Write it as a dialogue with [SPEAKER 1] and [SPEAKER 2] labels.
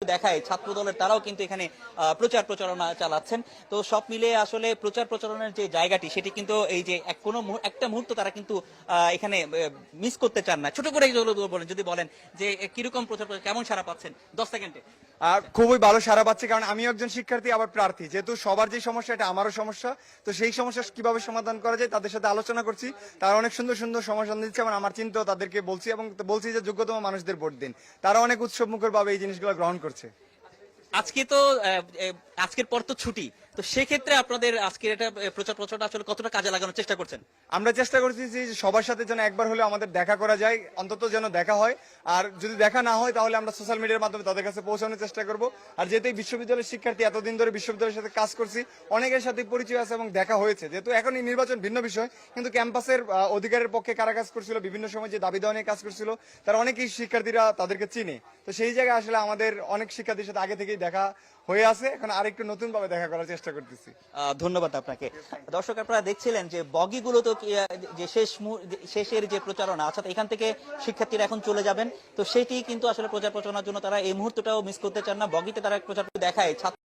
[SPEAKER 1] দেখায় ছাত্র দলের তারাও কিন্তু এখানে প্রচার প্রচারণা চালাচ্ছেন। তো সব মিলিয়ে আসলে প্রচার প্রচারণার যে জায়গাটি সেটি কিন্তু এই যে একটা মুহূর্ত তারা কিন্তু এখানে মিস করতে চান না। ছোট করে বলেন, যদি বলেন যে কিরকম প্রচার কেমন সারা পাচ্ছেন 10 সেকেন্ডে।
[SPEAKER 2] আর খুবই ভালো সারা পাচ্ছি, কারণ আমি একজন শিক্ষার্থী আবার প্রার্থী, যেহেতু সবার যে সমস্যা এটা আমারও সমস্যা। তো সেই সমস্যা কিভাবে সমাধান করা যায় তাদের সাথে আলোচনা করছি, তারা অনেক সুন্দর সুন্দর সমাধান দিচ্ছে এবং আমার চিন্তাও তাদেরকে বলছি এবং বলছি যে যোগ্যতম মানুষদের ভোট দিন। তারা অনেক উৎসব মুখর ভাবে এই জিনিসগুলো গ্রহণ করছে।
[SPEAKER 1] আজকে তো আজকের পর তো ছুটি, তো সেক্ষেত্রে আপনাদের আজকের এটা প্রচার প্রচারটা আসলে কতটা কাজে লাগানোর চেষ্টা করছেন?
[SPEAKER 2] আমরা চেষ্টা করছি যে সবার সাথে যেন একবার হলে আমাদের দেখা করা যায়, অন্তত যেন দেখা হয়। আর যদি দেখা না হয় তাহলে আমরা সোশ্যাল মিডিয়ার মাধ্যমে তাদের কাছে পৌঁছানোর চেষ্টা করব। আর যেহেতু এই বিশ্ববিদ্যালয়ের শিক্ষার্থী, এতদিন ধরে বিশ্ববিদ্যালয়ের সাথে কাজ করছি, অনেকের সাথে পরিচয় আছে এবং দেখা হয়েছে। যেহেতু এখন এই নির্বাচন ভিন্ন বিষয়, কিন্তু ক্যাম্পাসের অধিকারের পক্ষে কারা কাজ করছিল, বিভিন্ন সময় যে দাবি দেওয়া নিয়ে কাজ করছিল, তারা অনেকেই শিক্ষার্থীরা তাদেরকে চিনে। তো সেই জায়গায় আসলে আমাদের অনেক শিক্ষার্থীর সাথে আগে থেকেই দেখা হয়ে আছে, এখন আরেকটু নতুন ভাবে দেখা করার চেষ্টা করতেছি।
[SPEAKER 1] ধন্যবাদ আপনাকে। দর্শক, আপনারা দেখছিলেন যে বগিগুলো তো যে শেষের যে প্রচারণা, অর্থাৎ এখান থেকে শিক্ষার্থীরা এখন চলে যাবেন, তো সেটি কিন্তু আসলে প্রচার প্রচারণার জন্য তারা এই মুহূর্তটাও মিস করতে চান না। বগিতে তারা প্রচার দেখায় ছাত্র